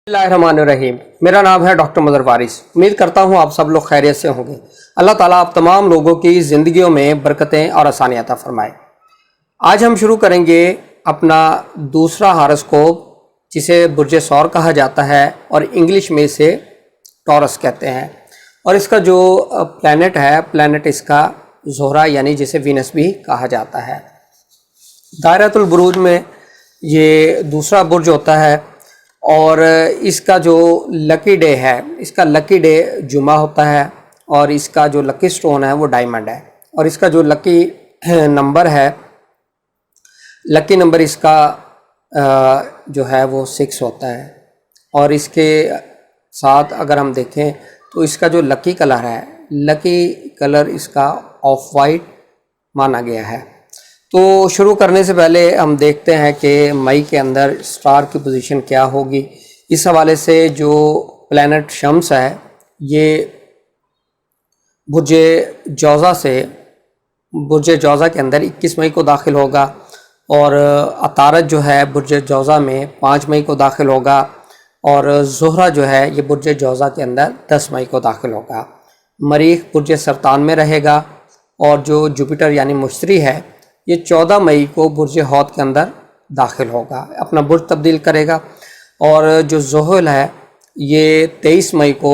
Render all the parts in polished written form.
بسم اللہ الرحمن الرحیم۔ میرا نام ہے ڈاکٹر مظہر وارث۔ امید کرتا ہوں آپ سب لوگ خیریت سے ہوں گے۔ اللہ تعالیٰ آپ تمام لوگوں کی زندگیوں میں برکتیں اور آسانیاں عطا فرمائے۔ آج ہم شروع کریں گے اپنا دوسرا ہاروسکوپ، جسے برج ثور کہا جاتا ہے اور انگلش میں اسے ٹورس کہتے ہیں، اور اس کا جو پلانٹ ہے، پلانٹ اس کا زہرہ یعنی جسے وینس بھی کہا جاتا ہے۔ دائرۃ البروج میں یہ دوسرا برج ہوتا ہے، اور اس کا جو لکی ڈے ہے، اس کا لکی ڈے جمعہ ہوتا ہے، اور اس کا جو لکی سٹون ہے وہ ڈائمنڈ ہے، اور اس کا جو لکی نمبر ہے، لکی نمبر اس کا جو ہے وہ 6 ہوتا ہے، اور اس کے ساتھ اگر ہم دیکھیں تو اس کا جو لکی کلر ہے، لکی کلر اس کا آف وائٹ مانا گیا ہے۔ تو شروع کرنے سے پہلے ہم دیکھتے ہیں کہ مئی کے اندر سٹار کی پوزیشن کیا ہوگی۔ اس حوالے سے جو پلانٹ شمس ہے یہ برج جوزہ کے اندر 21 مئی کو داخل ہوگا، اور عطارد جو ہے برج جوزہ میں 5 مئی کو داخل ہوگا، اور زہرہ جو ہے یہ برج جوزہ کے اندر 10 مئی کو داخل ہوگا۔ مریخ برج سرطان میں رہے گا، اور جو جوپیٹر یعنی مشتری ہے یہ 14 مئی کو برج حوت کے اندر داخل ہوگا، اپنا برج تبدیل کرے گا، اور جو زحل ہے یہ 23 مئی کو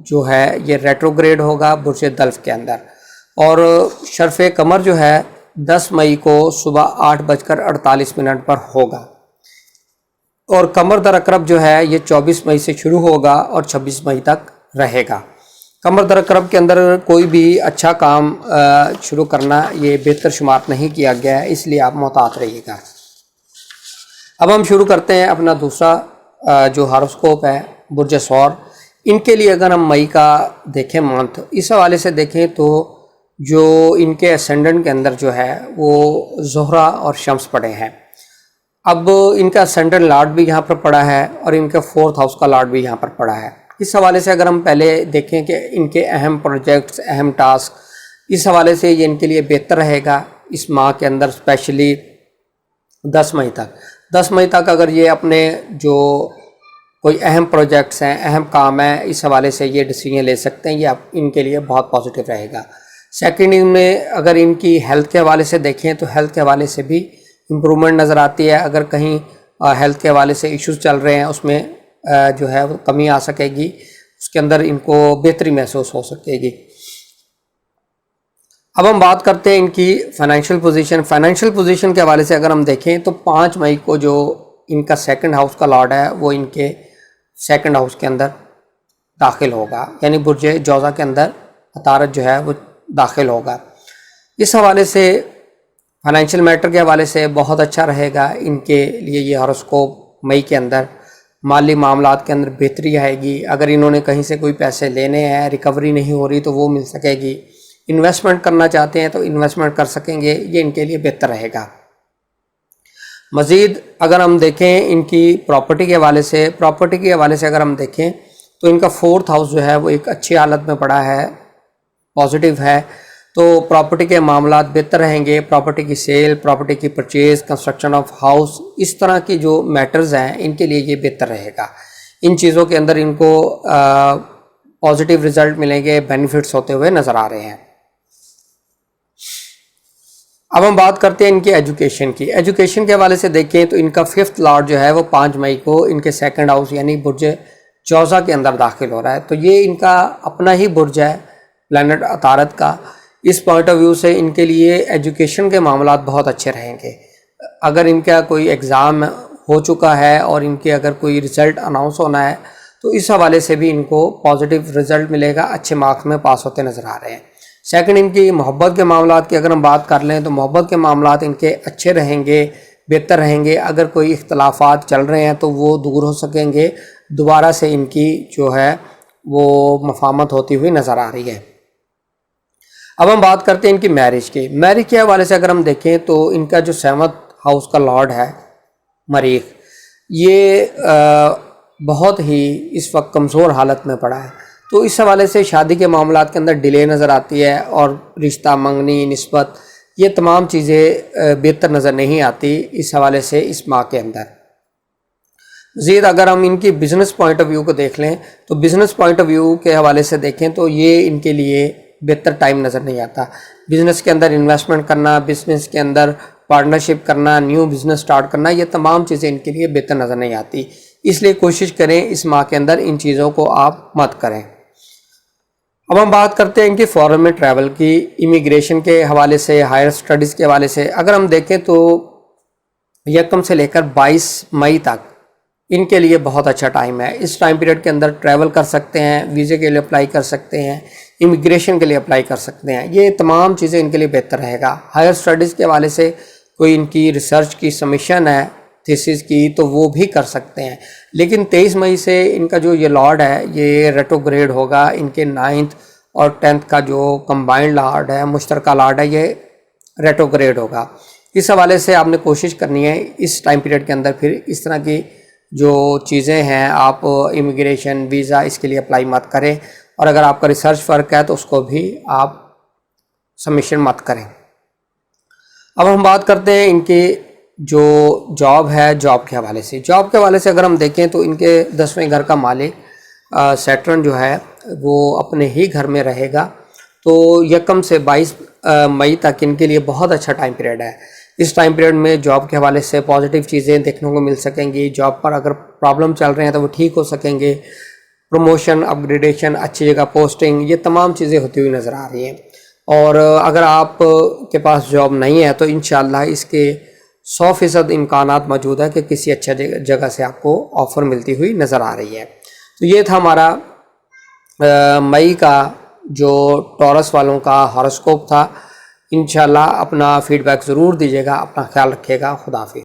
جو ہے یہ ریٹروگریڈ ہوگا برج دلف کے اندر، اور شرف قمر جو ہے 10 مئی کو صبح 8:48 پر ہوگا، اور قمر در عقرب جو ہے یہ 24 مئی سے شروع ہوگا اور 26 مئی تک رہے گا۔ قمر در عقرب کے اندر کوئی بھی اچھا کام شروع کرنا یہ بہتر شمار نہیں کیا گیا ہے، اس لیے آپ محتاط رہیے گا۔ اب ہم شروع کرتے ہیں اپنا دوسرا جو ہاروسکوپ ہے برج ثور۔ ان کے لیے اگر ہم مئی کا دیکھیں منتھ، اس حوالے سے دیکھیں تو جو ان کے اسینڈنٹ کے اندر جو ہے وہ زہرہ اور شمس پڑے ہیں۔ اب ان کا اسینڈنٹ لارڈ بھی یہاں پر پڑا ہے، اور ان کا 4th ہاؤس کا لارڈ بھی یہاں پر پڑا ہے۔ اس حوالے سے اگر ہم پہلے دیکھیں کہ ان کے اہم پروجیکٹس، اہم ٹاسک، اس حوالے سے یہ ان کے لیے بہتر رہے گا اس ماہ کے اندر، اسپیشلی 10 مئی تک اگر یہ اپنے جو کوئی اہم پروجیکٹس ہیں، اہم کام ہیں، اس حوالے سے یہ ڈیسیژن لے سکتے ہیں، یہ ان کے لیے بہت پازیٹیو رہے گا۔ سیکنڈ ان میں اگر ان کی ہیلتھ کے حوالے سے دیکھیں تو ہیلتھ کے حوالے سے بھی امپرومنٹ نظر آتی ہے۔ اگر کہیں ہیلتھ کے حوالے سے ایشوز چل رہے ہیں اس میں جو ہے وہ کمی آ سکے گی، اس کے اندر ان کو بہتری محسوس ہو سکے گی۔ اب ہم بات کرتے ہیں ان کی فائنینشیل پوزیشن کے حوالے سے اگر ہم دیکھیں تو 5 مئی کو جو ان کا 2nd ہاؤس کا لارڈ ہے وہ ان کے 2nd ہاؤس کے اندر داخل ہوگا، یعنی برج جوزہ کے اندر عطارد جو ہے وہ داخل ہوگا۔ اس حوالے سے فائنینشیل میٹر کے حوالے سے بہت اچھا رہے گا ان کے لیے یہ ہاروسکوپ۔ مئی کے اندر مالی معاملات کے اندر بہتری آئے گی، اگر انہوں نے کہیں سے کوئی پیسے لینے ہیں، ریکوری نہیں ہو رہی تو وہ مل سکے گی، انویسٹمنٹ کرنا چاہتے ہیں تو انویسٹمنٹ کر سکیں گے، یہ ان کے لیے بہتر رہے گا۔ مزید اگر ہم دیکھیں ان کی پراپرٹی کے حوالے سے اگر ہم دیکھیں تو ان کا 4th ہاؤس جو ہے وہ ایک اچھی حالت میں پڑا ہے، پازیٹیو ہے، تو پراپرٹی کے معاملات بہتر رہیں گے۔ پراپرٹی کی سیل، پراپرٹی کی پرچیز، کنسٹرکشن آف ہاؤس، اس طرح کی جو میٹرز ہیں ان کے لیے یہ بہتر رہے گا۔ ان چیزوں کے اندر ان کو پازیٹیو رزلٹ ملیں گے، بینیفٹس ہوتے ہوئے نظر آ رہے ہیں۔ اب ہم بات کرتے ہیں ان کی ایجوکیشن کے حوالے سے دیکھیں تو ان کا 5th لارڈ جو ہے وہ 5 مئی کو ان کے 2nd ہاؤس یعنی برج جوزہ کے اندر داخل ہو رہا ہے، تو یہ ان کا اپنا ہی برج ہے پلانٹ عطارد کا۔ اس پوائنٹ آف ویو سے ان کے لیے ایجوکیشن کے معاملات بہت اچھے رہیں گے۔ اگر ان کا کوئی ایگزام ہو چکا ہے اور ان کے اگر کوئی رزلٹ اناؤنس ہونا ہے تو اس حوالے سے بھی ان کو پازیٹیو رزلٹ ملے گا، اچھے مارکس میں پاس ہوتے نظر آ رہے ہیں۔ سیکنڈ، ان کی محبت کے معاملات کی اگر ہم بات کر لیں تو محبت کے معاملات ان کے اچھے رہیں گے، بہتر رہیں گے۔ اگر کوئی اختلافات چل رہے ہیں تو وہ دور ہو سکیں گے، دوبارہ سے ان کی جو ہے وہ مفاہمت ہوتی ہوئی نظر آ رہی ہے۔ اب ہم بات کرتے ہیں ان کی میرج کے حوالے سے اگر ہم دیکھیں تو ان کا جو 7th ہاؤس کا لارڈ ہے مریخ، یہ بہت ہی اس وقت کمزور حالت میں پڑا ہے، تو اس حوالے سے شادی کے معاملات کے اندر ڈیلے نظر آتی ہے، اور رشتہ منگنی، نسبت، یہ تمام چیزیں بہتر نظر نہیں آتی اس حوالے سے اس ماہ کے اندر۔ مزید اگر ہم ان کی بزنس پوائنٹ آف ویو کو دیکھ لیں تو بزنس پوائنٹ آف ویو کے حوالے سے دیکھیں تو یہ ان کے لیے بہتر ٹائم نظر نہیں آتا. بزنس کے اندر انویسٹمنٹ کرنا، بزنس کے اندر پارٹنرشپ کرنا، نیو بزنس سٹارٹ کرنا، یہ تمام چیزیں ان کے لیے بہتر نظر نہیں آتی. اس لیے کوشش کریں اس ماہ کے اندر ان چیزوں کو آپ مت کریں. اب ہم بات کرتے ہیں ان کی فارن میں ٹریول کی، امیگریشن کے حوالے سے، ہائر اسٹڈیز کے حوالے سے. اگر ہم دیکھیں تو 1 سے لے کر 22 مئی تک ان کے لیے بہت اچھا ٹائم ہے. اس ٹائم پیریڈ کے اندر ٹریول کر سکتے ہیں، ویزے کے لیے اپلائی کر سکتے ہیں، امیگریشن کے لیے اپلائی کر سکتے ہیں. یہ تمام چیزیں ان کے لیے بہتر رہے گا. ہائر اسٹڈیز کے حوالے سے کوئی ان کی ریسرچ کی سبمیشن ہے تھیسس کی تو وہ بھی کر سکتے ہیں. لیکن 23 مئی سے ان کا جو یہ لاٹ ہے یہ ریٹروگریڈ ہوگا. ان کے 9th اور 10th کا جو کمبائنڈ لاٹ ہے، مشترکہ لاٹ ہے، یہ ریٹروگریڈ ہوگا. اس حوالے سے آپ نے کوشش کرنی ہے اس ٹائم پیریڈ کے اندر پھر اس طرح کی جو چیزیں ہیں آپ امیگریشن، ویزا، اس کے لیے اپلائی مت کریں. اور اگر آپ کا ریسرچ ورک ہے تو اس کو بھی آپ سبمیشن مت کریں. اب ہم بات کرتے ہیں ان کی جو جاب ہے، جاب کے حوالے سے. جاب کے حوالے سے اگر ہم دیکھیں تو ان کے 10ویں گھر کا مالک سیٹرن جو ہے وہ اپنے ہی گھر میں رہے گا. تو 1 سے 22 مئی تک ان کے لیے بہت اچھا ٹائم پیریڈ ہے. اس ٹائم پیریڈ میں جاب کے حوالے سے پازیٹیو چیزیں دیکھنے کو مل سکیں گی. جاب پر اگر پرابلم چل رہے ہیں تو وہ ٹھیک ہو سکیں گے. پروموشن، اپ گریڈیشن، اچھی جگہ پوسٹنگ، یہ تمام چیزیں ہوتی ہوئی نظر آ رہی ہیں. اور اگر آپ کے پاس جاب نہیں ہے تو انشاءاللہ اس کے 100% امکانات موجود ہے کہ کسی اچھا جگہ سے آپ کو آفر ملتی ہوئی نظر آ رہی ہے. تو یہ تھا ہمارا مئی کا جو ٹورس والوں کا ہاروسکوپ تھا. انشاءاللہ اپنا فیڈ بیک ضرور دیجیے گا. اپنا خیال رکھیے گا. خدا حافظ.